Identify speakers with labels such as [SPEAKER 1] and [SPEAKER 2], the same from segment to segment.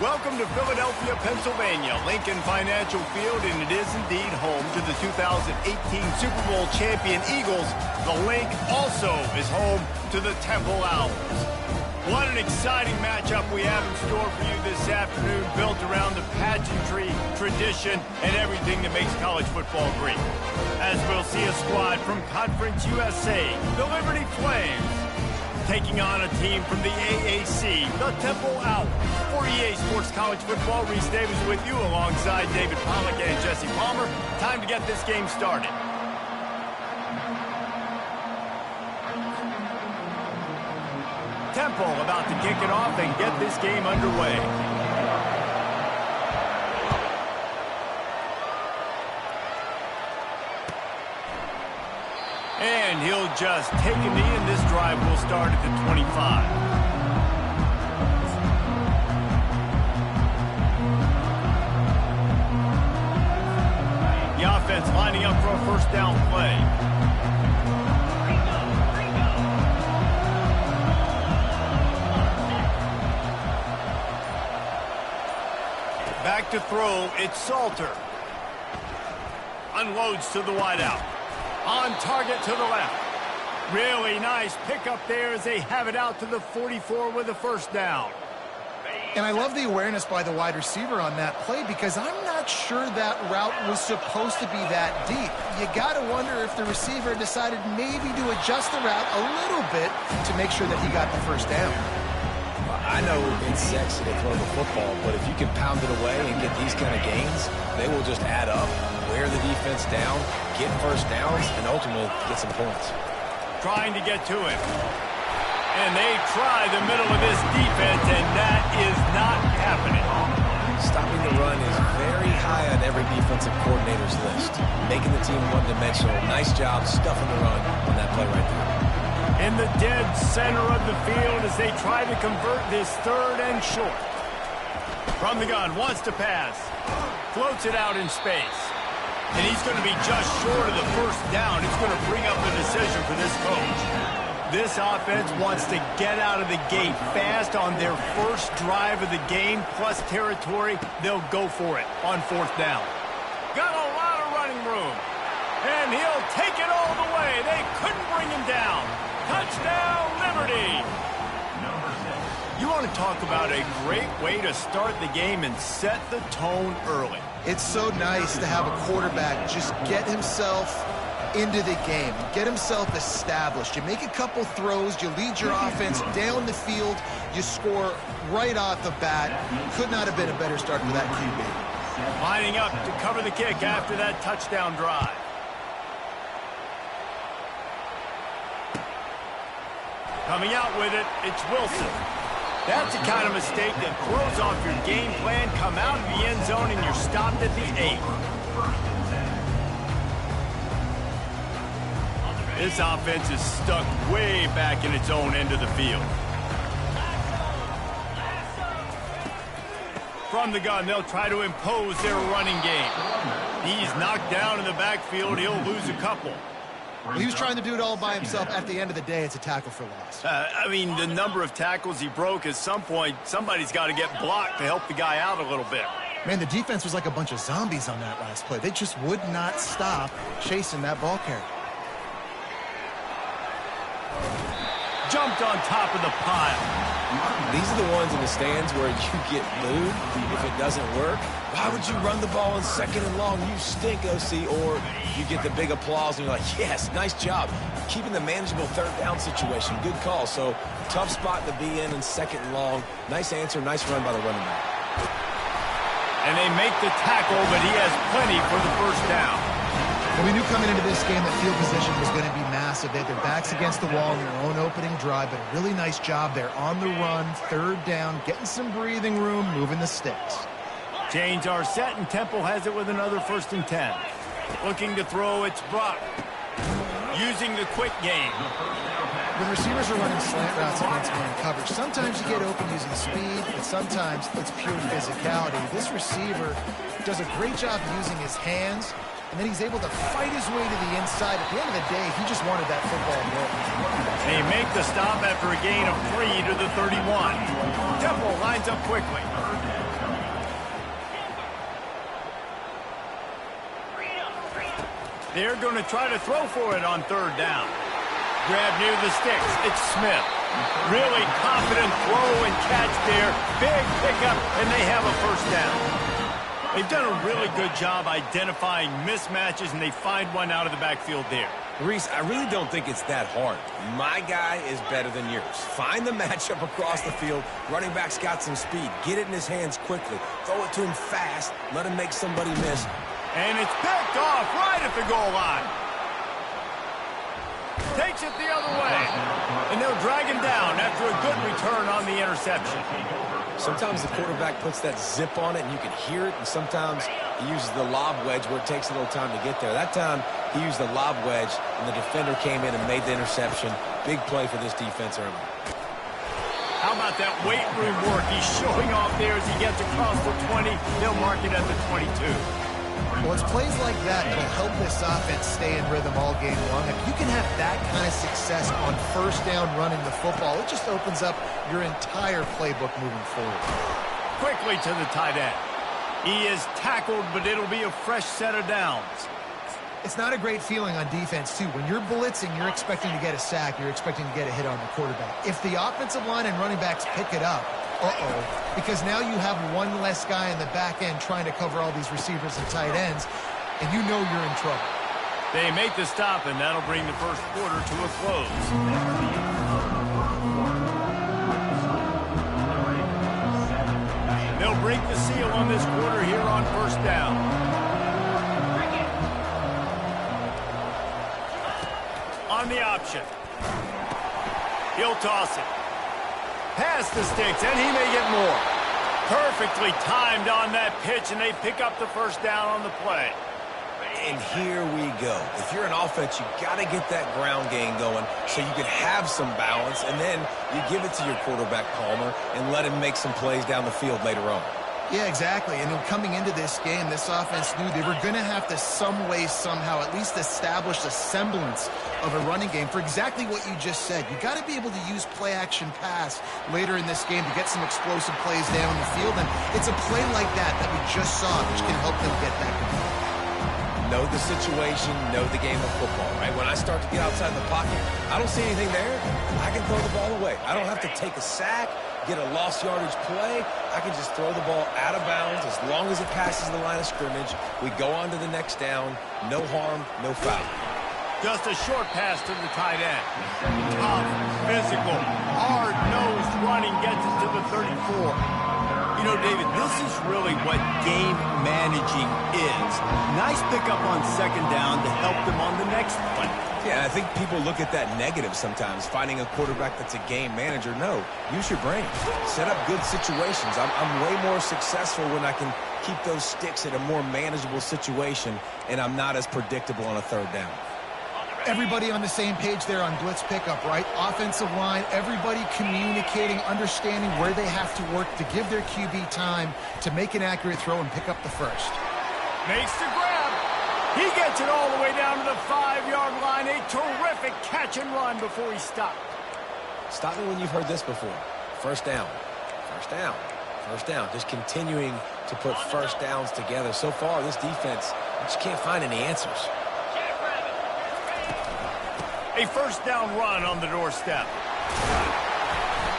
[SPEAKER 1] Welcome to Philadelphia, Pennsylvania, Lincoln Financial Field, and it is indeed home to the 2018 Super Bowl champion Eagles. The Link also is home to the Temple Owls. What an exciting matchup we have in store for you this afternoon, built around the pageantry, tradition, and everything that makes college football great. As we'll see a squad from Conference USA, the Liberty Flames, taking on a team from the AAC, the Temple Owls. For EA Sports College Football, Reese Davis with you alongside David Pollack and Jesse Palmer. Time to get this game started. Temple about to kick it off and get this game underway. And he'll just take a knee, and this drive will start at the 25. The offense lining up for a first down play. Back to throw, it's Salter. Unloads to the wideout. On target to the left. Really nice pickup there as they have it out to the 44 with a first down.
[SPEAKER 2] And I love the awareness by the wide receiver on that play, because I'm not sure that route was supposed to be that deep. You got to wonder if the receiver decided maybe to adjust the route a little bit to make sure that he got the first down.
[SPEAKER 3] I know it's sexy to throw the football, but if you can pound it away and get these kind of gains, they will just add up, wear the defense down, get first downs, and ultimately get some points.
[SPEAKER 1] Trying to get to him. And they try the middle of this defense, and that is not happening.
[SPEAKER 3] Stopping the run is very high on every defensive coordinator's list. Making the team one-dimensional. Nice job stuffing the run on that play right there.
[SPEAKER 1] In the dead center of the field as they try to convert this third and short. From the gun, wants to pass. Floats it out in space. And he's going to be just short of the first down. It's going to bring up the decision for this coach. This offense wants to get out of the gate fast on their first drive of the game, plus territory. They'll go for it on fourth down. Got a lot of running room. And he'll take it all the way. They couldn't bring him down. Touchdown, Liberty. You want to talk about a great way to start the game and set the tone early.
[SPEAKER 2] It's so nice to have a quarterback just get himself into the game, get himself established. You make a couple throws, you lead your offense down the field, you score right off the bat. Could not have been a better start for that QB.
[SPEAKER 1] Lining up to cover the kick after that touchdown drive. Coming out with it, it's Wilson. That's the kind of mistake that throws off your game plan. Come out of the end zone and you're stopped at the 8. This offense is stuck way back in its own end of the field. From the gun, they'll try to impose their running game. He's knocked down in the backfield. He'll lose a couple.
[SPEAKER 2] He was trying to do it all by himself. At the end of the day, it's a tackle for loss.
[SPEAKER 1] I mean, the number of tackles he broke, at some point, somebody's got to get blocked to help the guy out a little bit.
[SPEAKER 2] Man, the defense was like a bunch of zombies on that last play. They just would not stop chasing that ball carrier.
[SPEAKER 1] Jumped on top of the pile.
[SPEAKER 3] These are the ones in the stands where you get booed if it doesn't work. Why would you run the ball in second and long? You stink, OC. Or you get the big applause and you're like, yes, nice job. Keeping the manageable third down situation. Good call. So tough spot to be in second and long. Nice answer, nice run by the running back.
[SPEAKER 1] And they make the tackle, but he has plenty for the first down.
[SPEAKER 2] Well, we knew coming into this game that field position was going to be massive. They had their backs against the wall in their own opening drive, but a really nice job there on the run, third down, getting some breathing room, moving the sticks.
[SPEAKER 1] Chains are set, and Temple has it with another 1st and 10. Looking to throw, it's Brock. Using the quick game.
[SPEAKER 2] When receivers are running slant routes against man coverage, sometimes you get open using speed, but sometimes it's pure physicality. This receiver does a great job using his hands, and then he's able to fight his way to the inside. At the end of the day, he just wanted that football more.
[SPEAKER 1] They make the stop after a gain of 3 to the 31. Temple lines up quickly. They're going to try to throw for it on third down. Grab near the sticks. It's Smith. Really confident throw and catch there. Big pickup, and they have a first down. They've done a really good job identifying mismatches, and they find one out of the backfield there.
[SPEAKER 3] Reese, I really don't think it's that hard. My guy is better than yours. Find the matchup across the field. Running back's got some speed. Get it in his hands quickly. Throw it to him fast. Let him make somebody miss.
[SPEAKER 1] And it's picked off right at the goal line. Takes it the other way. And they'll drag him down after a good return on the interception.
[SPEAKER 3] Sometimes the quarterback puts that zip on it and you can hear it, and sometimes he uses the lob wedge where it takes a little time to get there. That time he used the lob wedge and the defender came in and made the interception. Big play for this defense early.
[SPEAKER 1] How about that weight room work? He's showing off there as he gets across the 20. They'll mark it at the 22.
[SPEAKER 2] Well, it's plays like that that'll help this offense stay in rhythm all game long. If you can have that kind of success on first down running the football, it just opens up your entire playbook moving forward.
[SPEAKER 1] Quickly to the tight end. He is tackled, but it'll be a fresh set of downs.
[SPEAKER 2] It's not a great feeling on defense, too. When you're blitzing, you're expecting to get a sack. You're expecting to get a hit on the quarterback. If the offensive line and running backs pick it up, because now you have one less guy in the back end trying to cover all these receivers and tight ends, and you know you're in trouble.
[SPEAKER 1] They make the stop, and that'll bring the first quarter to a close. They'll break the seal on this quarter here on first down. On the option. He'll toss it. Past the sticks, and he may get more. Perfectly timed on that pitch, and they pick up the first down on the play.
[SPEAKER 3] And here we go. If you're an offense, you got to get that ground game going so you can have some balance, and then you give it to your quarterback, Palmer, and let him make some plays down the field later on.
[SPEAKER 2] Yeah, exactly. And coming into this game, this offense knew they were going to have to some way, somehow, at least establish a semblance of a running game for exactly what you just said. You got to be able to use play-action pass later in this game to get some explosive plays down the field. And it's a play like that we just saw, which can help them get that going.
[SPEAKER 3] Know the situation, know the game of football, right? When I start to get outside the pocket, I don't see anything there. I can throw the ball away. I don't have to take a sack, get a lost yardage play. I can just throw the ball out of bounds as long as it passes the line of scrimmage. We go on to the next down. No harm, no foul.
[SPEAKER 1] Just a short pass to the tight end. Tough, physical, hard-nosed running gets it to the 34. You know, David, this is really what game managing is. Nice pickup on second down to help them on the next one.
[SPEAKER 3] Yeah, I think people look at that negative sometimes, finding a quarterback that's a game manager. No, use your brain. Set up good situations. I'm way more successful when I can keep those sticks at a more manageable situation, and I'm not as predictable on a third down.
[SPEAKER 2] Everybody on the same page there on blitz pickup, right? Offensive line, everybody communicating, understanding where they have to work to give their QB time to make an accurate throw and pick up the first.
[SPEAKER 1] Makes the grab. He gets it all the way down to the 5-yard line. A terrific catch and run before he stopped.
[SPEAKER 3] Stop me when you've heard this before. First down. First down. First down. Just continuing to put first downs together. So far, this defense just can't find any answers.
[SPEAKER 1] A first down run on the doorstep.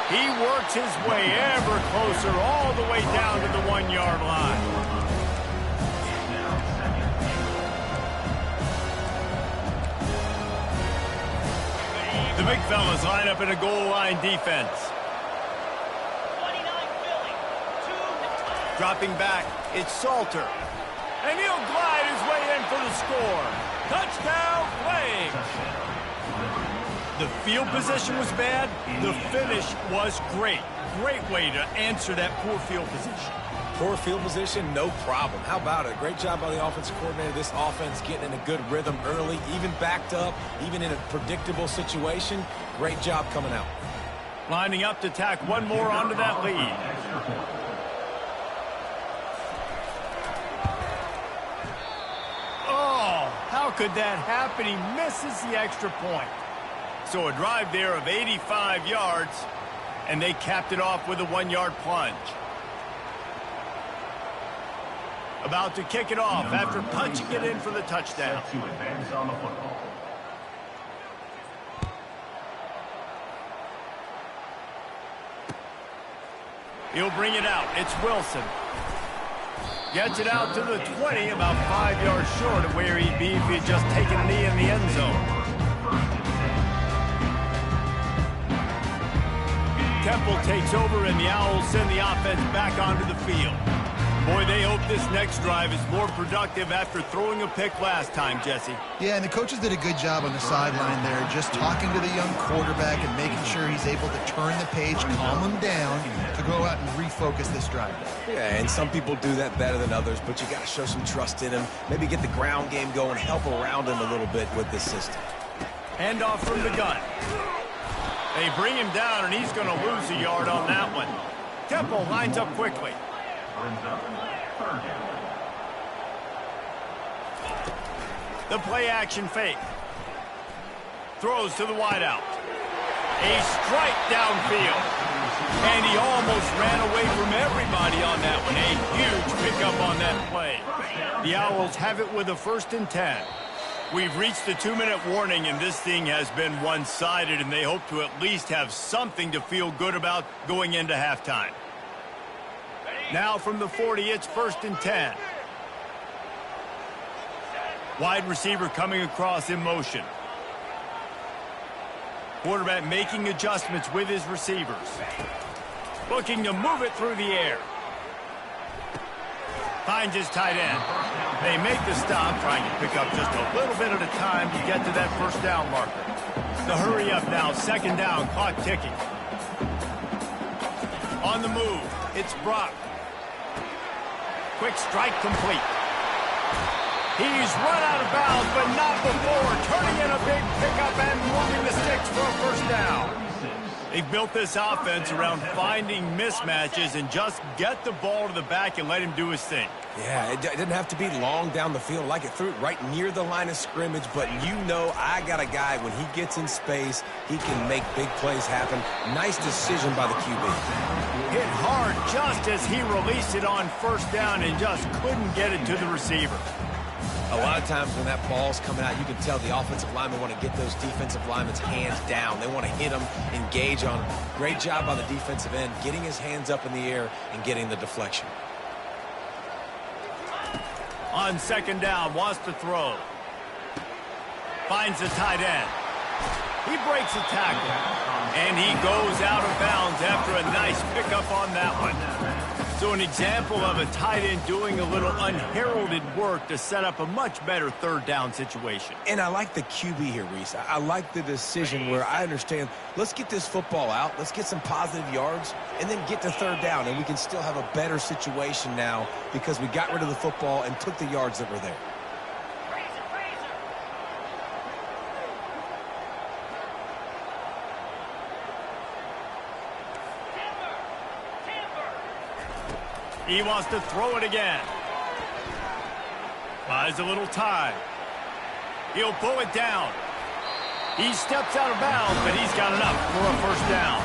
[SPEAKER 1] He works his way ever closer all the way down to the 1-yard line. The big fellas line up in a goal line defense. Dropping back, it's Salter. And he'll glide his way in for the score. Touchdown, Flames! The field position was bad. The finish was great. Great way to answer that poor field position.
[SPEAKER 3] Poor field position, no problem. How about it? Great job by the offensive coordinator. This offense getting in a good rhythm early, even backed up, even in a predictable situation. Great job coming out.
[SPEAKER 1] Lining up to tack one more onto that lead. Oh, how could that happen? He misses the extra point. So a drive there of 85 yards, and they capped it off with a 1-yard plunge. About to kick it off after punching it in for the touchdown.
[SPEAKER 4] To advance on the football.
[SPEAKER 1] He'll bring it out. It's Wilson. Gets it out to the 20, about 5 yards short of where he'd be if he had just taken a knee in the end zone. Temple takes over, and the Owls send the offense back onto the field. Boy, they hope this next drive is more productive after throwing a pick last time, Jesse.
[SPEAKER 2] Yeah, and the coaches did a good job on the sideline there, just talking to the young quarterback and making sure he's able to turn the page, calm him down, to go out and refocus this drive.
[SPEAKER 3] Yeah, and some people do that better than others, but you got to show some trust in him. Maybe get the ground game going, help around him a little bit with this system.
[SPEAKER 1] Handoff from the gun. They bring him down, and he's going to lose a yard on that one. Temple lines up quickly. The play action fake. Throws to the wideout. A strike downfield. And he almost ran away from everybody on that one. A huge pickup on that play. The Owls have it with a 1st and 10. We've reached the 2-minute warning, and this thing has been one-sided, and they hope to at least have something to feel good about going into halftime. Now from the 40, it's 1st and 10. Wide receiver coming across in motion. Quarterback making adjustments with his receivers. Looking to move it through the air. Finds his tight end. They make the stop, trying to pick up just a little bit at a time to get to that 1st down marker. The hurry up now, 2nd down, clock ticking. On the move, it's Brock. Quick strike complete. He's run out of bounds, but not before turning in a big pickup and moving the sticks for a 1st down. They've built this offense around finding mismatches and just get the ball to the back and let him do his thing.
[SPEAKER 3] Yeah, it didn't have to be long down the field. Like, it threw it right near the line of scrimmage, but you know I got a guy, when he gets in space, he can make big plays happen. Nice decision by the QB.
[SPEAKER 1] Hit hard just as he released it on 1st down and just couldn't get it to the receiver.
[SPEAKER 3] A lot of times when that ball's coming out, you can tell the offensive linemen want to get those defensive linemen's hands down. They want to hit them, engage on them. Great job by the defensive end, getting his hands up in the air and getting the deflection.
[SPEAKER 1] On 2nd down, wants to throw. Finds the tight end. He breaks a tackle, and he goes out of bounds after a nice pickup on that one. So an example of a tight end doing a little unheralded work to set up a much better 3rd down situation.
[SPEAKER 3] And I like the QB here, Reese. I like the decision where I understand, let's get this football out, let's get some positive yards, and then get to 3rd down, and we can still have a better situation now because we got rid of the football and took the yards that were there.
[SPEAKER 1] He wants to throw it again. Buys a little time. He'll pull it down. He steps out of bounds, but he's got enough for a 1st down.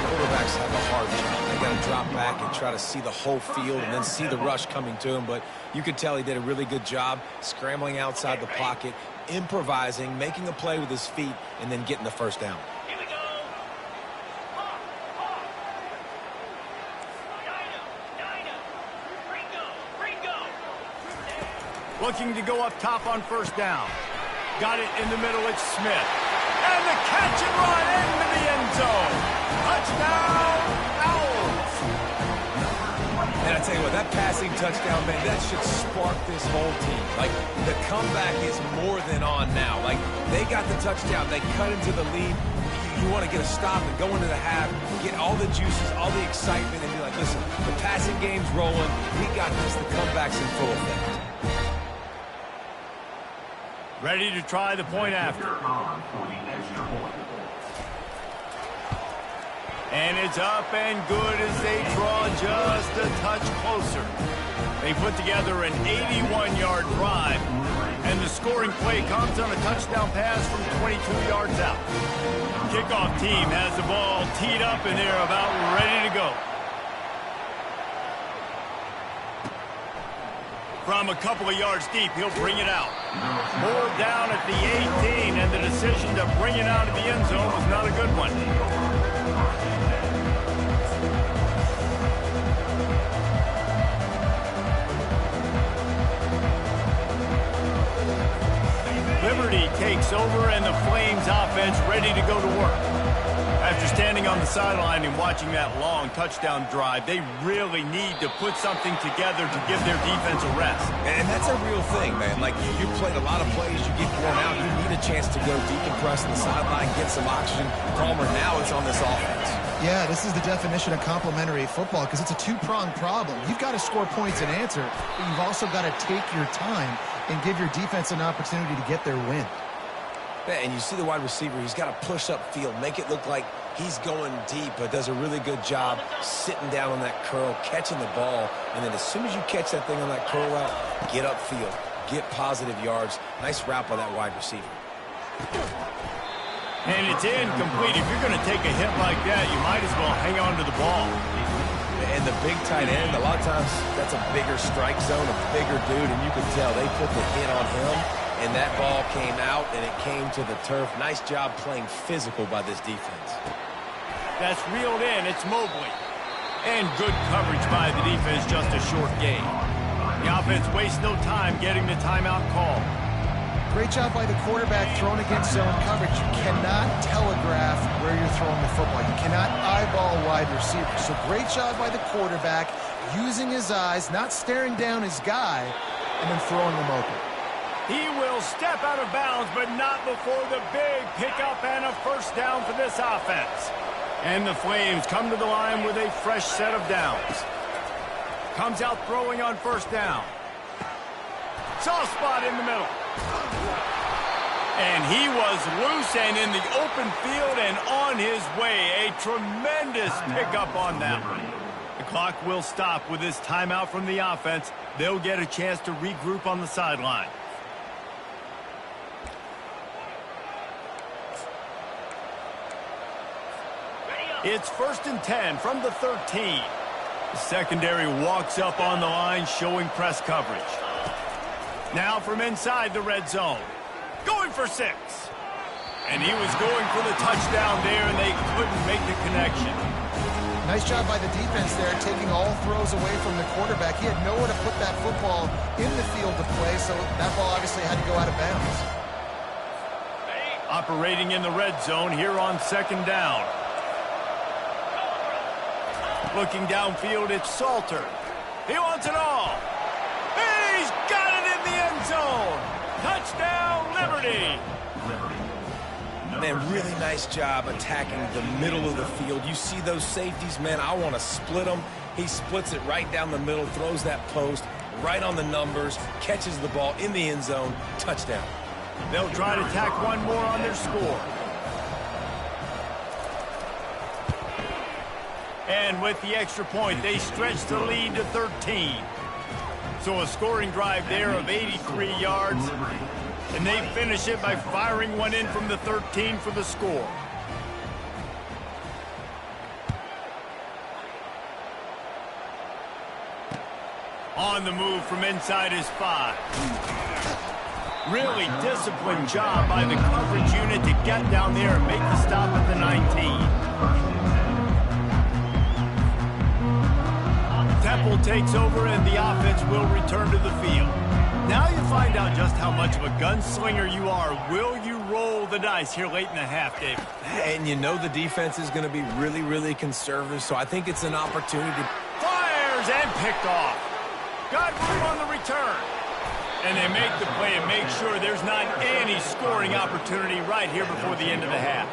[SPEAKER 3] Quarterbacks have a hard job. They got to drop back and try to see the whole field and then see the rush coming to him. But you could tell he did a really good job scrambling outside the pocket, improvising, making a play with his feet, and then getting the 1st down.
[SPEAKER 1] Looking to go up top on 1st down. Got it in the middle, it's Smith. And the catch and run into the end zone. Touchdown, Owls.
[SPEAKER 3] And I tell you what, that passing touchdown, man, that should spark this whole team. Like, the comeback is more than on now. Like, they got the touchdown. They cut into the lead. You want to get a stop and go into the half, get all the juices, all the excitement, and be like, listen, the passing game's rolling. We got this. The comeback's in full effect.
[SPEAKER 1] Ready to try the point after. And it's up and good as they draw just a touch closer. They put together an 81-yard drive, and the scoring play comes on a touchdown pass from 22 yards out. Kickoff team has the ball teed up, and they're about ready to go. From a couple of yards deep, he'll bring it out. More down at the 18, and the decision to bring it out of the end zone was not a good one. Liberty takes over, and the Flames offense ready to go to work. After standing on the sideline and watching that long touchdown drive, they really need to put something together to give their defense a rest.
[SPEAKER 3] And that's a real thing, man. Like, you played a lot of plays, you get worn out, you need a chance to go decompress on the sideline, get some oxygen, calmer. Now it's on this offense.
[SPEAKER 2] Yeah, this is the definition of complementary football because it's a two-pronged problem. You've got to score points and answer, but you've also got to take your time and give your defense an opportunity to get their win.
[SPEAKER 3] Yeah, and you see the wide receiver, he's got to push up field, make it look like he's going deep, but does a really good job sitting down on that curl, catching the ball, and then as soon as you catch that thing on that curl route, get upfield, get positive yards. Nice route by that wide receiver.
[SPEAKER 1] And it's incomplete. If you're going to take a hit like that, you might as well hang on to the ball.
[SPEAKER 3] And the big tight end, a lot of times that's a bigger strike zone, a bigger dude, and you can tell they put the hit on him, and that ball came out, and it came to the turf. Nice job playing physical by this defense.
[SPEAKER 1] That's reeled in. It's Mobley. And good coverage by the defense, just a short gain. The offense wastes no time getting the timeout call.
[SPEAKER 2] Great job by the quarterback throwing against zone coverage. You cannot telegraph where you're throwing the football. You cannot eyeball wide receivers. So great job by the quarterback using his eyes, not staring down his guy, and then throwing him open.
[SPEAKER 1] He will step out of bounds, but not before the big pickup and a first down for this offense. And the Flames come to the line with a fresh set of downs. Comes out throwing on first down. Soft spot in the middle. And he was loose and in the open field and on his way. A tremendous pickup on that one. The clock will stop with this timeout from the offense. They'll get a chance to regroup on the sideline. It's 1st and 10 from the 13. The secondary walks up on the line, showing press coverage. Now from inside the red zone. Going for 6. And he was going for the touchdown there, and they couldn't make the connection.
[SPEAKER 2] Nice job by the defense there, taking all throws away from the quarterback. He had nowhere to put that football in the field to play, so that ball obviously had to go out of bounds.
[SPEAKER 1] Operating in the red zone here on 2nd down. Looking downfield, it's Salter. He wants it all. He's got it in the end zone. Touchdown, Liberty.
[SPEAKER 3] Man, really nice job attacking the middle of the field. You see those safeties, man, I want to split them. He splits it right down the middle, throws that post, right on the numbers, catches the ball in the end zone, touchdown.
[SPEAKER 1] They'll try to tack one more on their score. And with the extra point, they stretch the lead to 13. So a scoring drive there of 83 yards. And they finish it by firing one in from the 13 for the score. On the move from inside his 5. Really disciplined job by the coverage unit to get down there and make the stop at the 19. Temple takes over, and the offense will return to the field. Now you find out just how much of a gunslinger you are. Will you roll the dice here late in the half, David?
[SPEAKER 3] And you know the defense is going to be really, really conservative, so I think it's an opportunity.
[SPEAKER 1] Fires and picked off. Got room on the return. And they make the play and make sure there's not any scoring opportunity right here before the end of the half.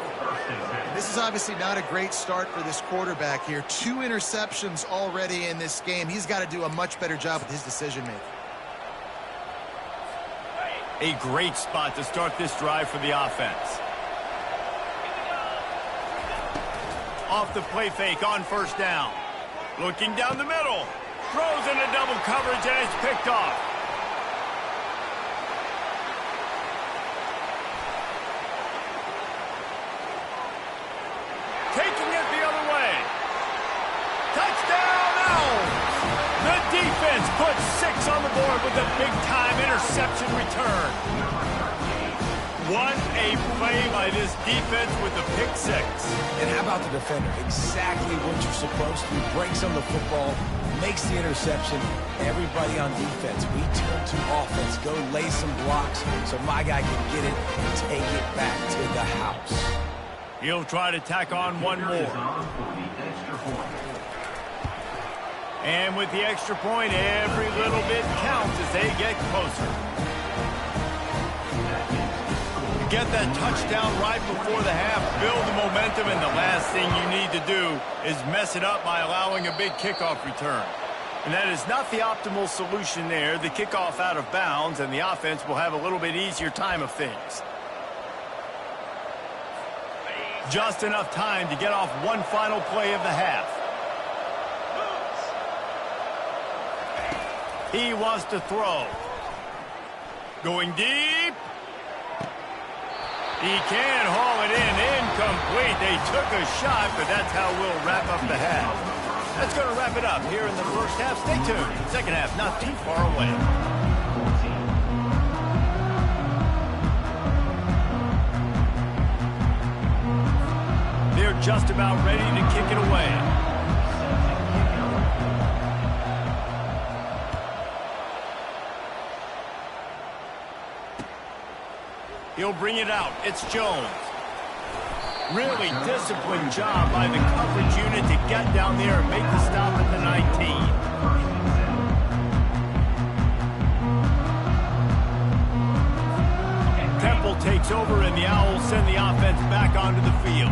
[SPEAKER 2] This is obviously not a great start for this quarterback here. 2 interceptions already in this game. He's got to do a much better job with his decision-making.
[SPEAKER 1] A great spot to start this drive for the offense. Off the play fake on first down. Looking down the middle. Throws into double coverage, and it's picked off. Taking it the other way. Touchdown, Owls! The defense puts 6 on the board with a big-time interception return. What a play by this defense with the pick 6.
[SPEAKER 3] And how about the defender? Exactly what you're supposed to do. Breaks on the football, makes the interception. Everybody on defense, we turn to offense. Go lay some blocks so my guy can get it and take it back to the house.
[SPEAKER 1] He'll try to tack on one more. And with the extra point, every little bit counts as they get closer. Get that touchdown right before the half, build the momentum, and the last thing you need to do is mess it up by allowing a big kickoff return. And that is not the optimal solution there. The kickoff out of bounds, and the offense will have a little bit easier time of things. Just enough time to get off one final play of the half. He wants to throw. Going deep. He can haul it in, incomplete. They took a shot, but that's how we'll wrap up the half. That's going to wrap it up here in the first half. Stay tuned. Second half, not too far away. They're just about ready to kick it away. He'll bring it out. It's Jones. Really disciplined job by the coverage unit to get down there and make the stop at the 19. Temple takes over, and the Owls send the offense back onto the field.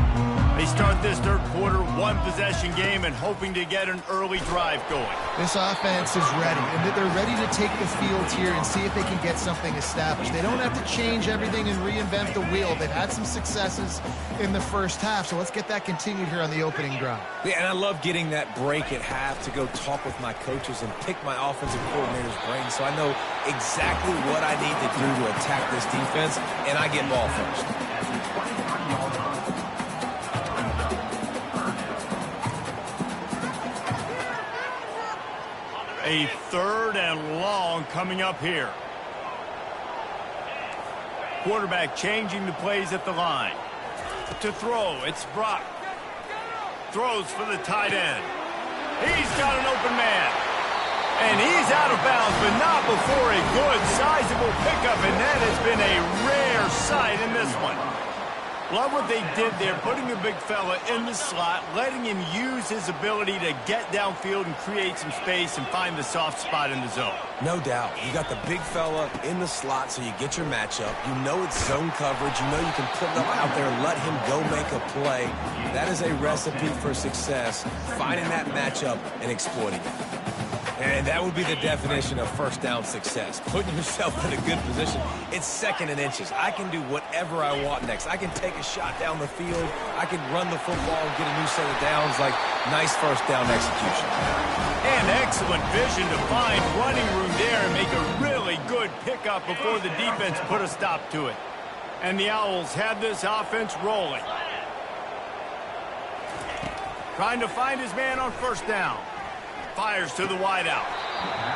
[SPEAKER 1] They start this third quarter, one-possession game, and hoping to get an early drive going.
[SPEAKER 2] This offense is ready, and they're ready to take the field here and see if they can get something established. They don't have to change everything and reinvent the wheel. They've had some successes in the first half, so let's get that continued here on the opening drive.
[SPEAKER 3] Yeah, and I love getting that break at half to go talk with my coaches and pick my offensive coordinator's brain so I know exactly what I need to do to attack this defense, and I get ball first.
[SPEAKER 1] A third and long coming up here. Quarterback changing the plays at the line. To throw, it's Brock. Throws for the tight end. He's got an open man. And he's out of bounds, but not before a good, sizable pickup, and that has been a rare sight in this one. Love what they did there, putting the big fella in the slot, letting him use his ability to get downfield and create some space and find the soft spot in the zone.
[SPEAKER 3] No doubt. You got the big fella in the slot so you get your matchup. You know it's zone coverage. You know you can put it up out there and let him go make a play. That is a recipe for success, finding that matchup and exploiting it. And that would be the definition of first down success. Putting yourself in a good position. It's second and inches. I can do whatever I want next. I can take a shot down the field. I can run the football and get a new set of downs. Like, nice first down execution.
[SPEAKER 1] And excellent vision to find running room there and make a really good pickup before the defense put a stop to it. And the Owls have this offense rolling. Trying to find his man on first down. Fires to the wideout.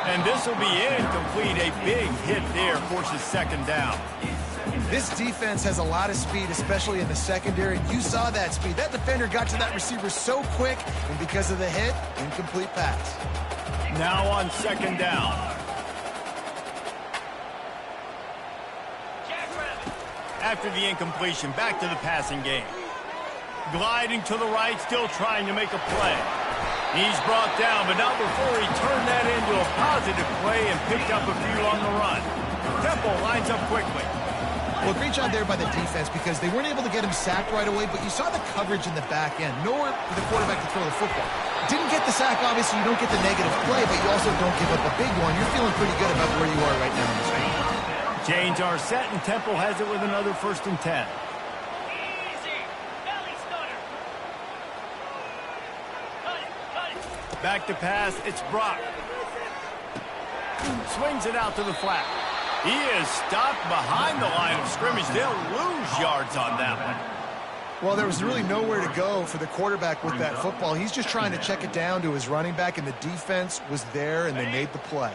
[SPEAKER 1] And this will be incomplete. A big hit there forces second down.
[SPEAKER 2] This defense has a lot of speed, especially in the secondary. You saw that speed. That defender got to that receiver so quick, and because of the hit, incomplete pass.
[SPEAKER 1] Now on second down. After the incompletion, back to the passing game. Gliding to the right, still trying to make a play. He's brought down, but not before he turned that into a positive play and picked up a few on the run. Temple lines up quickly.
[SPEAKER 2] Well, great job there by the defense because they weren't able to get him sacked right away, but you saw the coverage in the back end. Nowhere for the quarterback to throw the football. Didn't get the sack, obviously. You don't get the negative play, but you also don't give up a big one. You're feeling pretty good about where you are right now in this game.
[SPEAKER 1] Chains are set, and Temple has it with another 1st and 10. Back to pass, it's Brock. Swings it out to the flat. He is stopped behind the line of scrimmage. They'll lose yards on that one.
[SPEAKER 2] Well, there was really nowhere to go for the quarterback with that football. He's just trying to check it down to his running back, and the defense was there, and they made the play.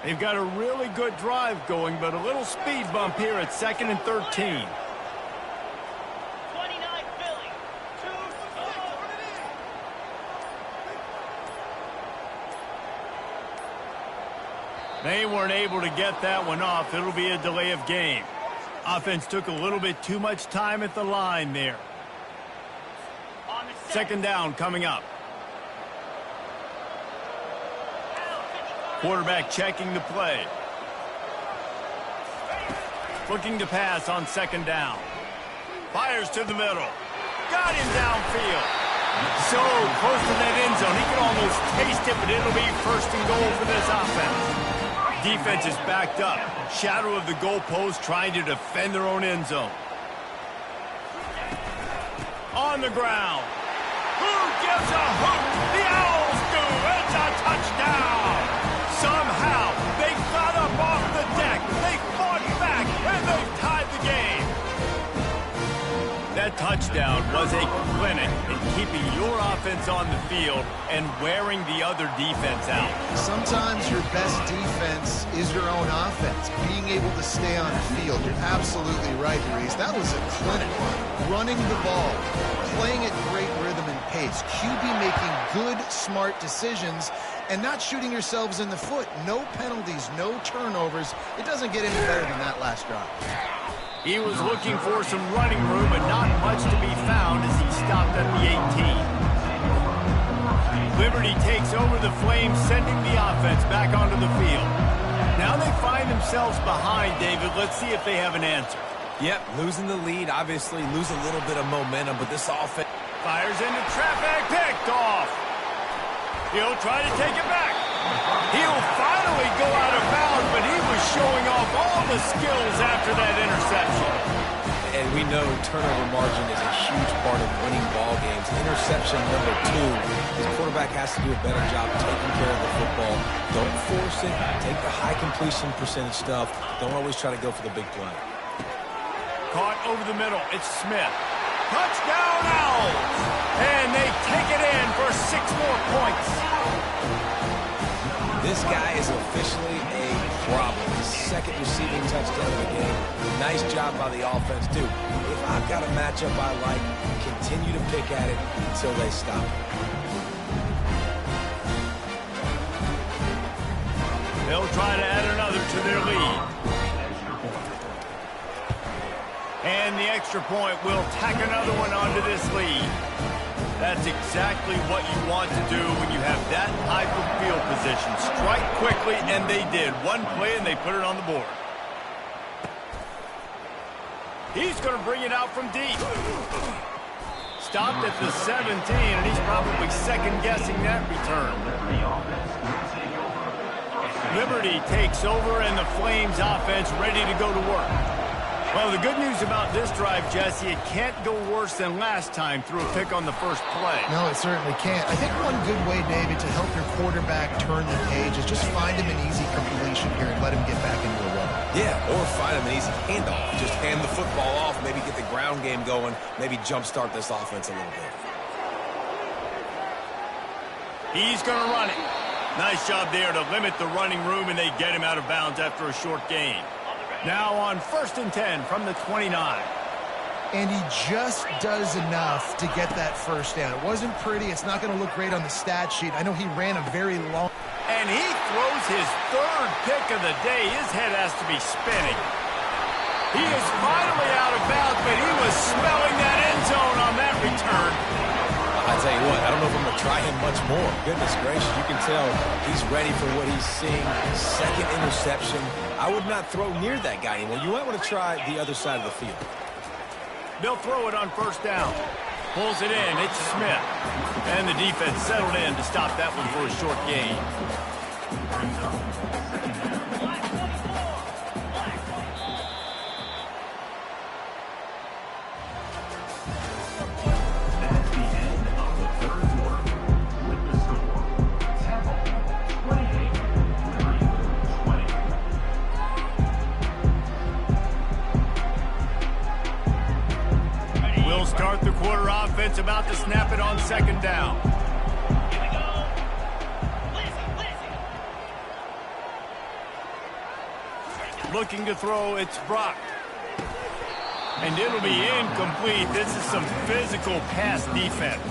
[SPEAKER 1] They've got a really good drive going, but a little speed bump here at 2nd and 13. They weren't able to get that one off. It'll be a delay of game. Offense took a little bit too much time at the line there. 2nd down coming up. Quarterback checking the play. Looking to pass on 2nd down. Fires to the middle. Got him downfield. So close to that end zone. He can almost taste it, but it'll be 1st and goal for this offense. Defense is backed up. Shadow of the goalpost trying to defend their own end zone. On the ground. Who gives a hoot? The Owls do. It's a touchdown. Somehow they got up off the deck. They fought back, and they've tied the game. That touchdown was a clinic in keeping your offense on the field and wearing the other defense out.
[SPEAKER 2] Sometimes your best defense is your own offense, being able to stay on the field. You're absolutely right, Reese. That was a clinic. Running the ball, playing at great rhythm and pace. QB making good, smart decisions and not shooting yourselves in the foot. No penalties, no turnovers. It doesn't get any better than that last drive.
[SPEAKER 1] He was looking for some running room, but not much to be found as he stopped at the 18. Liberty takes over the Flames, sending the offense back onto the field. Now they find themselves behind, David. Let's see if they have an answer.
[SPEAKER 3] Yep, losing the lead, obviously lose a little bit of momentum, but this offense...
[SPEAKER 1] Fires into traffic, picked off. He'll try to take it back. He'll finally go out of bounds, but he was showing off all the skills after that interception.
[SPEAKER 3] And we know turnover margin is a huge part of winning ball games. Interception number 2, his quarterback has to do a better job taking care of the football. Don't force it. Take the high completion percentage stuff. Don't always try to go for the big play.
[SPEAKER 1] Caught over the middle. It's Smith. Touchdown Owls! And they take it in for 6 more points.
[SPEAKER 3] This guy is officially a problem. His 2nd receiving touchdown of the game. Nice job by the offense, too. If I've got a matchup I like, continue to pick at it until they stop.
[SPEAKER 1] They'll try to add another to their lead. And the extra point will tack another one onto this lead. That's exactly what you want to do when you have that type of field position. Strike quickly, and they did. One play, and they put it on the board. He's going to bring it out from deep. Stopped at the 17, and he's probably second-guessing that return. Liberty takes over, and the Flames offense ready to go to work. Well, the good news about this drive, Jesse, it can't go worse than last time through a pick on the first play.
[SPEAKER 2] No, it certainly can't. I think one good way, David, to help your quarterback turn the page is just find him an easy completion here and let him get back into a rhythm.
[SPEAKER 3] Yeah, or find him an easy handoff. Just hand the football off, maybe get the ground game going, maybe jumpstart this offense a little bit.
[SPEAKER 1] He's going to run it. Nice job there to limit the running room, and they get him out of bounds after a short gain. Now on 1st and 10 from the 29.
[SPEAKER 2] And he just does enough to get that first down. It wasn't pretty. It's not going to look great on the stat sheet. I know he ran a very long...
[SPEAKER 1] And he throws his 3rd pick of the day. His head has to be spinning. He is finally out of bounds, but he was smelling that end zone on that return.
[SPEAKER 3] I tell you what, I don't know if I'm going to try him much more. Goodness gracious, you can tell he's ready for what he's seeing. 2nd interception. I would not throw near that guy anymore. You might want to try the other side of the field.
[SPEAKER 1] They'll throw it on 1st down. Pulls it in. It's Smith. And the defense settled in to stop that one for a short gain. Start the quarter offense, about to snap it on 2nd down. Looking to throw, it's Brock. And it'll be incomplete. This is some physical pass defense.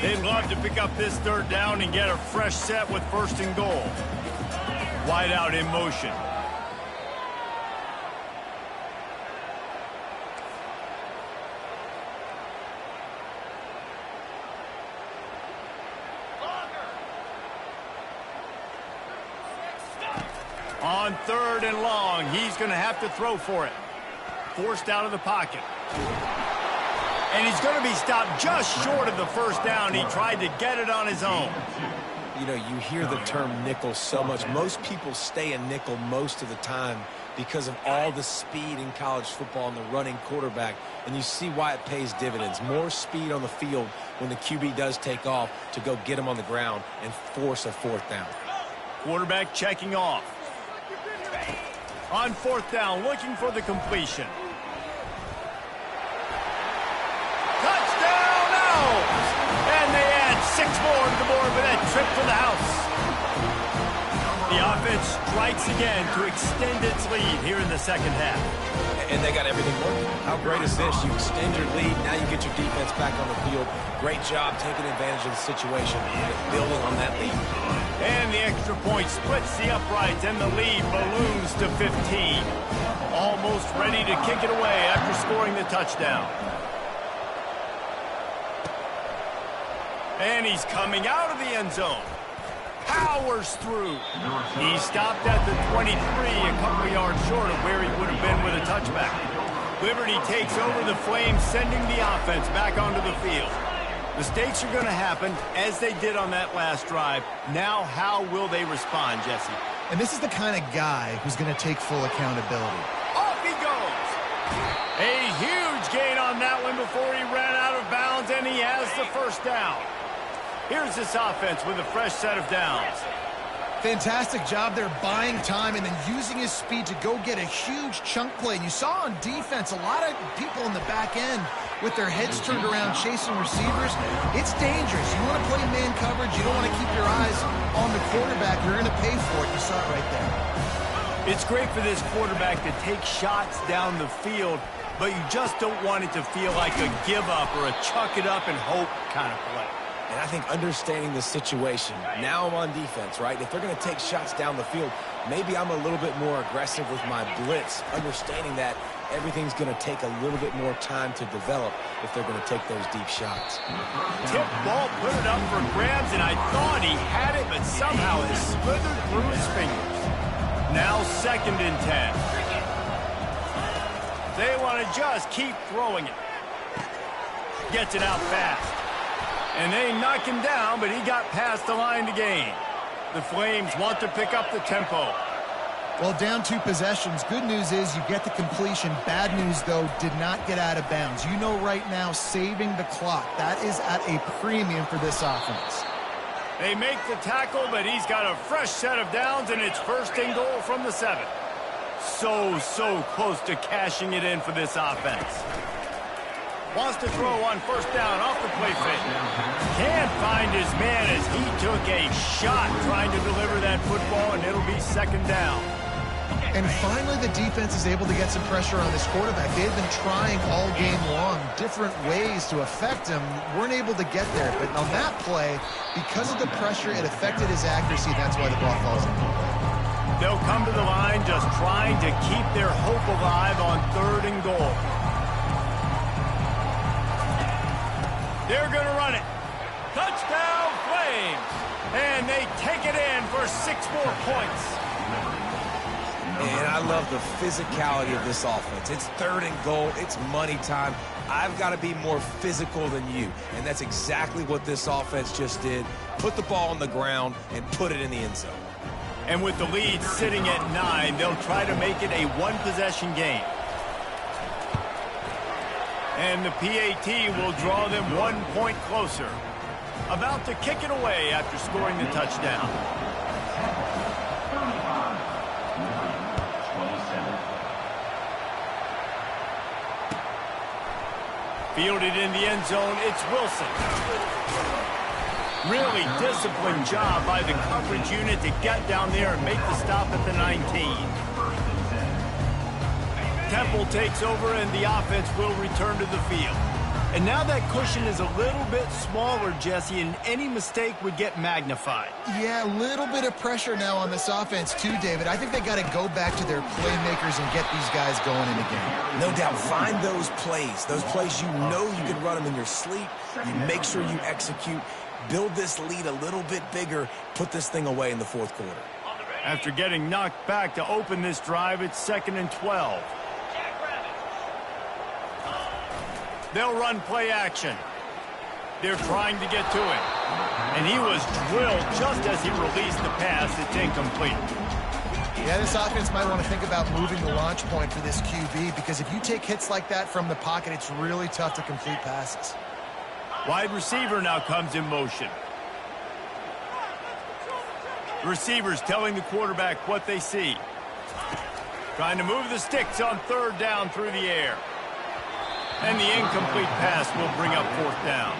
[SPEAKER 1] They'd love to pick up this third down and get a fresh set with 1st and goal. Wide out in motion. On 3rd and long, he's going to have to throw for it. Forced out of the pocket. And he's going to be stopped just short of the 1st down. He tried to get it on his own.
[SPEAKER 3] You know, you hear the term nickel so much. Most people stay in nickel most of the time because of all the speed in college football and the running quarterback. And you see why it pays dividends. More speed on the field when the QB does take off to go get him on the ground and force a 4th down.
[SPEAKER 1] Quarterback checking off. On 4th down, looking for the completion. Touchdown now! And they add 6 more to the board with that trip to the house. The offense strikes again to extend its lead here in the 2nd half.
[SPEAKER 3] And they got everything working. How great is this? You extend your lead, now you get your defense back on the field. Great job taking advantage of the situation and building on that lead.
[SPEAKER 1] And the extra point splits the uprights, and the lead balloons to 15. Almost ready to kick it away after scoring the touchdown. And he's coming out of the end zone. Powers through. He stopped at the 23, a couple yards short of where he would have been with a touchback. Liberty takes over the Flames, sending the offense back onto the field. Mistakes are going to happen, as they did on that last drive. Now, how will they respond, Jesse?
[SPEAKER 2] And this is the kind of guy who's going to take full accountability.
[SPEAKER 1] Off he goes. A huge gain on that one before he ran out of bounds, and he has the 1st down. Here's this offense with a fresh set of downs.
[SPEAKER 2] Fantastic job there buying time and then using his speed to go get a huge chunk play. And you saw on defense a lot of people in the back end with their heads turned around chasing receivers. It's dangerous. You want to play man coverage. You don't want to keep your eyes on the quarterback. You're going to pay for it. You saw it right there.
[SPEAKER 1] It's great for this quarterback to take shots down the field, but you just don't want it to feel like a give up or a chuck it up and hope kind of play.
[SPEAKER 3] And I think understanding the situation, now I'm on defense, right? If they're going to take shots down the field, maybe I'm a little bit more aggressive with my blitz, understanding that everything's going to take a little bit more time to develop if they're going to take those deep shots.
[SPEAKER 1] Tip ball, put it up for grabs, and I thought he had it, but somehow it slithered through his fingers. Now 2nd and 10. They want to just keep throwing it. Gets it out fast. And they knock him down, but he got past the line to gain. The Flames want to pick up the tempo.
[SPEAKER 2] Well, down 2 possessions. Good news is you get the completion. Bad news, though, did not get out of bounds. You know right now, saving the clock. That is at a premium for this offense.
[SPEAKER 1] They make the tackle, but he's got a fresh set of downs, and it's 1st and goal from the 7. So close to cashing it in for this offense. Wants to throw on 1st down off the play fake. Can't find his man as he took a shot trying to deliver that football, and it'll be 2nd down.
[SPEAKER 2] And finally, the defense is able to get some pressure on this quarterback. They've been trying all game long different ways to affect him. Weren't able to get there. But on that play, because of the pressure, it affected his accuracy. That's why the ball falls in.
[SPEAKER 1] They'll come to the line just trying to keep their hope alive on 3rd and goal. They're going to run it. Touchdown, Flames. And they take it in for 6 more points.
[SPEAKER 3] And I love the physicality of this offense. It's 3rd and goal. It's money time. I've got to be more physical than you. And that's exactly what this offense just did. Put the ball on the ground and put it in the end zone.
[SPEAKER 1] And with the lead sitting at 9, they'll try to make it a 1-possession game. And the PAT will draw them 1 point closer. About to kick it away after scoring the touchdown. Fielded in the end zone, it's Wilson. Really disciplined job by the coverage unit to get down there and make the stop at the 19. Temple takes over and the offense will return to the field. And now that cushion is a little bit smaller, Jesse, and any mistake would get magnified.
[SPEAKER 2] Yeah, a little bit of pressure now on this offense too, David. I think they got to go back to their playmakers and get these guys going in the game.
[SPEAKER 3] No doubt, find those plays you know you can run them in your sleep. You make sure you execute, build this lead a little bit bigger, put this thing away in the fourth quarter.
[SPEAKER 1] After getting knocked back to open this drive, it's 2nd and 12. They'll run play action. They're trying to get to him. And he was drilled just as he released the pass. It's incomplete.
[SPEAKER 2] Yeah, this offense might want to think about moving the launch point for this QB, because if you take hits like that from the pocket, it's really tough to complete passes.
[SPEAKER 1] Wide receiver now comes in motion. Receivers telling the quarterback what they see. Trying to move the sticks on 3rd down through the air. And the incomplete pass will bring up 4th down.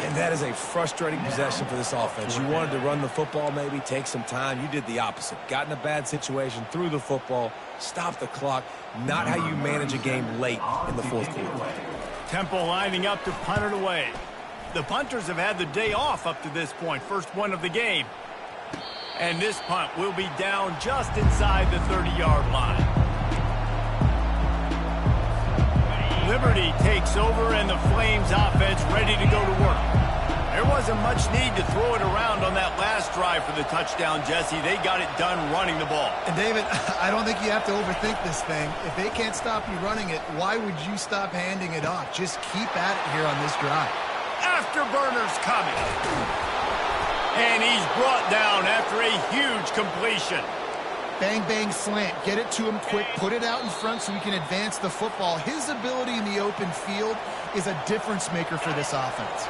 [SPEAKER 3] And that is a frustrating possession for this offense. You wanted to run the football, maybe take some time. You did the opposite. Got in a bad situation, threw the football, stopped the clock. Not how you manage a game late in the fourth quarter.
[SPEAKER 1] Temple lining up to punt it away. The punters have had the day off up to this point. First one of the game. And this punt will be down just inside the 30-yard line. Liberty takes over and the Flames offense ready to go to work. There wasn't much need to throw it around on that last drive for the touchdown, Jesse. They got it done running the ball.
[SPEAKER 2] And David, I don't think you have to overthink this thing. If they can't stop you running it, why would you stop handing it off? Just keep at it here on this drive.
[SPEAKER 1] Afterburner's coming. And he's brought down after a huge completion.
[SPEAKER 2] Bang, bang, slant. Get it to him quick. Put it out in front so he can advance the football. His ability in the open field is a difference maker for this offense.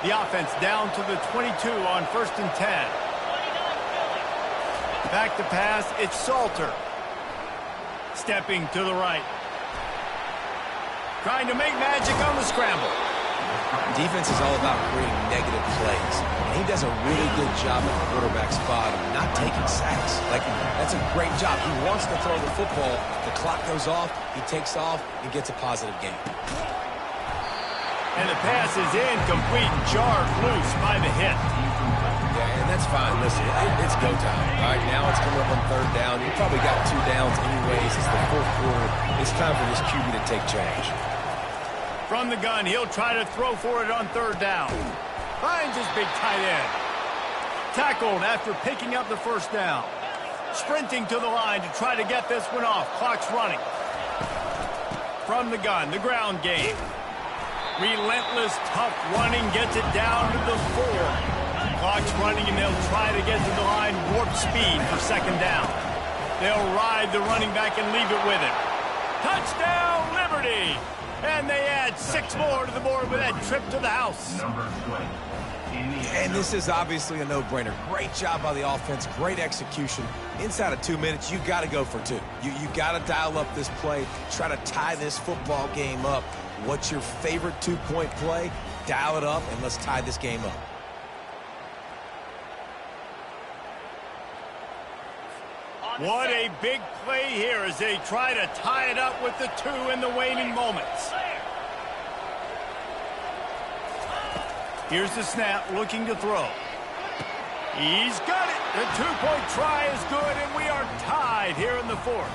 [SPEAKER 1] The offense down to the 22 on 1st and 10. Back to pass. It's Salter. Stepping to the right. Trying to make magic on the scramble.
[SPEAKER 3] Defense is all about creating negative plays. And he does a really good job at the quarterback spot of not taking sacks. That's a great job. He wants to throw the football. The clock goes off. He takes off and gets a positive gain.
[SPEAKER 1] And the pass is incomplete, jarred loose by the hit.
[SPEAKER 3] Yeah, and that's fine. Listen, it's go time. All right, now it's coming up on 3rd down. You probably got 2 downs anyways. It's the fourth quarter. It's time for this QB to take charge.
[SPEAKER 1] From the gun, he'll try to throw for it on 3rd down. Finds his big tight end. Tackled after picking up the 1st down. Sprinting to the line to try to get this one off. Clock's running. From the gun, the ground game. Relentless, tough running gets it down to the 4. Clock's running and they'll try to get to the line. Warp speed for 2nd down. They'll ride the running back and leave it with him. Touchdown, Liberty! And they add 6 more to the board with that trip to the house.
[SPEAKER 3] And this is obviously a no-brainer. Great job by the offense, great execution. Inside of 2 minutes, you got to go for 2. You got to dial up this play, try to tie this football game up. What's your favorite 2-point play? Dial it up, and let's tie this game up.
[SPEAKER 1] What a big play here as they try to tie it up with the 2 in the waning moments. Here's the snap, looking to throw. He's got it. The 2-point try is good, and we are tied here in the 4th.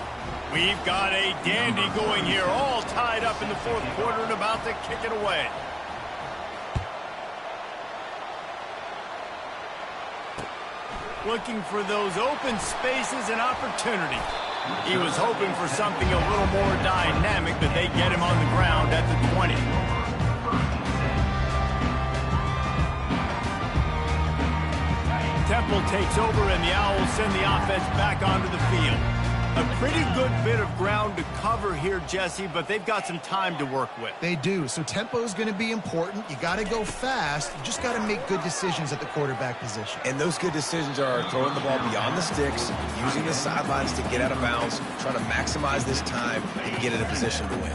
[SPEAKER 1] We've got a dandy going here, all tied up in the 4th quarter and about to kick it away. Looking for those open spaces and opportunity. He was hoping for something a little more dynamic, but they get him on the ground at the 20. Temple takes over, and the Owls send the offense back onto the field. A pretty good bit of ground to cover here, Jesse, but they've got some time to work with.
[SPEAKER 2] They do, so tempo is going to be important. You got to go fast. You just got to make good decisions at the quarterback position.
[SPEAKER 3] And those good decisions are throwing the ball beyond the sticks, using the sidelines to get out of bounds, trying to maximize this time and get in a position to win.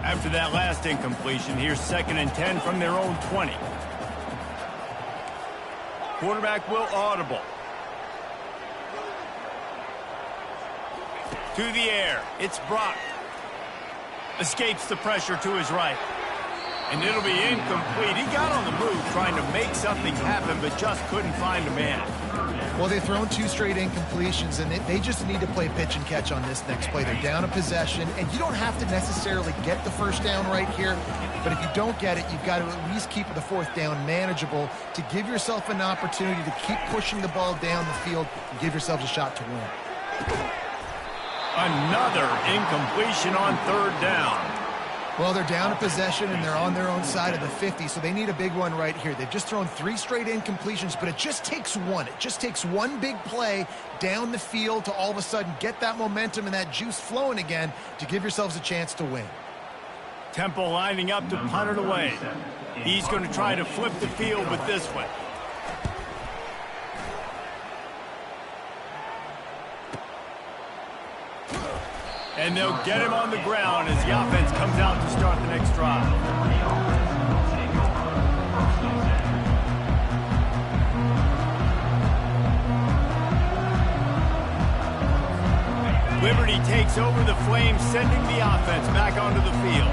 [SPEAKER 1] After that last incompletion, here's 2nd and 10 from their own 20. Quarterback will audible. To the air. It's Brock. Escapes the pressure to his right. And it'll be incomplete. He got on the move trying to make something happen, but just couldn't find a man.
[SPEAKER 2] Well, they've thrown 2 straight incompletions, and they just need to play pitch and catch on this next play. They're down a possession, and you don't have to necessarily get the first down right here, but if you don't get it, you've got to at least keep the 4th down manageable to give yourself an opportunity to keep pushing the ball down the field and give yourselves a shot to win.
[SPEAKER 1] Another incompletion on 3rd down.
[SPEAKER 2] Well, they're down a possession, and they're on their own side of the 50, so they need a big one right here. They've just thrown 3 straight incompletions, but it just takes one. It just takes one big play down the field to all of a sudden get that momentum and that juice flowing again to give yourselves a chance to win.
[SPEAKER 1] Temple lining up to punt it away. He's going to try to flip the field with this one. And they'll get him on the ground as the offense comes out to start the next drive. Liberty takes over the Flames, sending the offense back onto the field.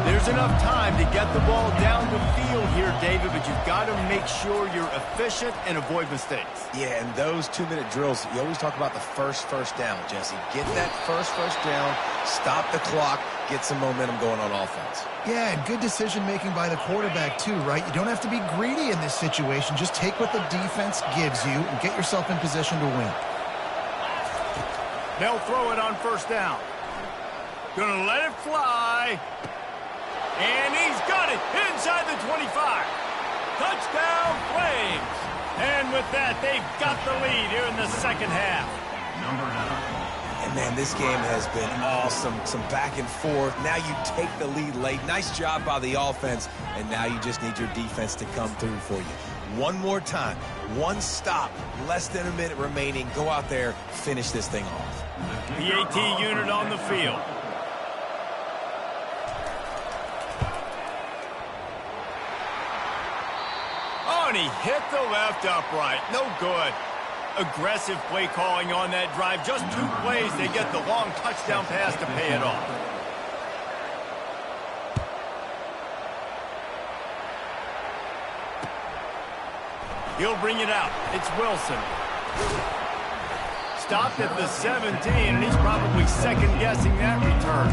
[SPEAKER 1] There's enough time to get the ball down the field here, David, but you've got to make sure you're efficient and avoid mistakes.
[SPEAKER 3] Yeah, and those 2-minute drills, you always talk about the first down, Jesse. Get that first down, stop the clock, get some momentum going on offense.
[SPEAKER 2] Yeah, and good decision-making by the quarterback, too, right? You don't have to be greedy in this situation. Just take what the defense gives you and get yourself in position to win.
[SPEAKER 1] They'll throw it on 1st down. Gonna let it fly. And he's got it inside the 25. Touchdown, Flames. And with that, they've got the lead here in the 2nd half.
[SPEAKER 3] And, man, this game has been awesome. Some back and forth. Now you take the lead late. Nice job by the offense. And now you just need your defense to come through for you. One more time. One stop. Less than a minute remaining. Go out there. Finish this thing off.
[SPEAKER 1] The AT unit on the field. And he hit the left upright. No good. Aggressive play calling on that drive. Just 2 plays, they get the long touchdown pass to pay it off. He'll bring it out. It's Wilson. Stopped at the 17, and he's probably second-guessing that return.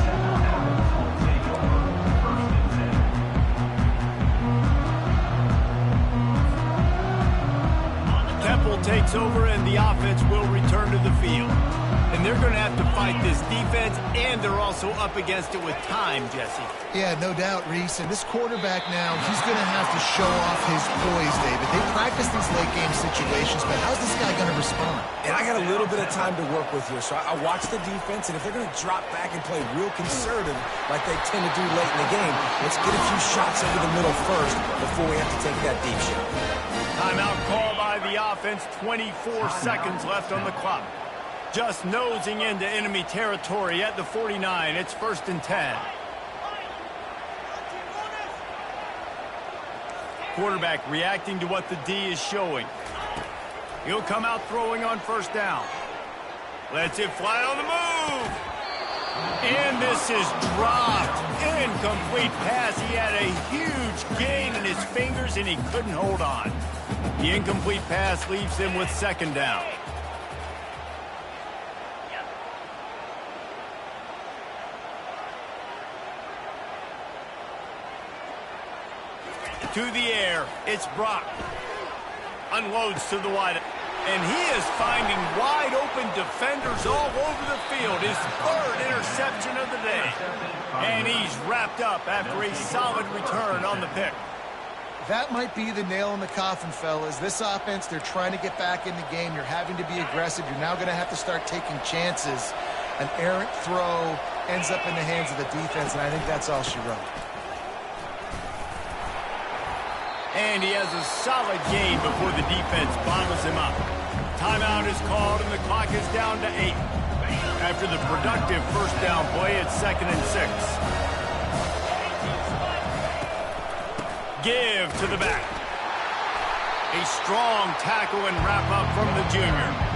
[SPEAKER 1] Takes over and the offense will return to the field. And they're going to have to fight this defense, and they're also up against it with time, Jesse.
[SPEAKER 2] Yeah, no doubt, Reese. And this quarterback now, he's going to have to show off his poise, David. They practice these late-game situations, but how's this guy going to respond?
[SPEAKER 3] And I got a little bit of time to work with here, so I watch the defense, and if they're going to drop back and play real conservative like they tend to do late in the game, let's get a few shots over the middle first before we have to take that deep shot.
[SPEAKER 1] Timeout call by the offense. 24 seconds left on the clock. Just nosing into enemy territory at the 49. It's 1st and 10. Quarterback reacting to what the D is showing. He'll come out throwing on 1st down. Lets it fly on the move. And this is dropped. Incomplete pass. He had a huge gain in his fingers, and he couldn't hold on. The incomplete pass leaves him with 2nd down. To the air, it's Brock. Unloads to the wide. And he is finding wide-open defenders all over the field. His 3rd interception of the day. And he's wrapped up after a solid return on the pick.
[SPEAKER 2] That might be the nail in the coffin, fellas. This offense, they're trying to get back in the game. You're having to be aggressive. You're now going to have to start taking chances. An errant throw ends up in the hands of the defense, and I think that's all she wrote.
[SPEAKER 1] And he has a solid gain before the defense bottles him up. Timeout is called, and the clock is down to 8. After the productive 1st down play, it's 2nd and 6. Give to the back. A strong tackle and wrap-up from the junior.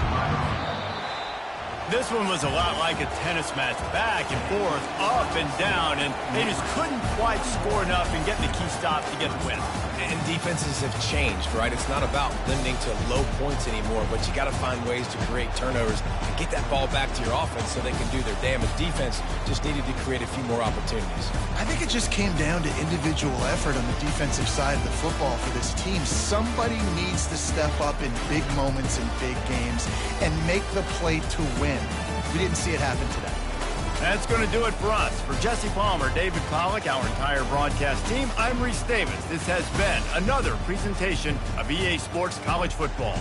[SPEAKER 1] This one was a lot like a tennis match, back and forth, up and down, and they just couldn't quite score enough and get the key stop to get the win.
[SPEAKER 3] And defenses have changed, right? It's not about limiting to low points anymore, but you got to find ways to create turnovers and get that ball back to your offense so they can do their damage. Defense just needed to create a few more opportunities.
[SPEAKER 2] I think it just came down to individual effort on the defensive side of the football for this team. Somebody needs to step up in big moments in big games and make the play to win. We didn't see it happen today.
[SPEAKER 1] That's going to do it for us. For Jesse Palmer, David Pollack, our entire broadcast team, I'm Reese Davis. This has been another presentation of EA Sports College Football.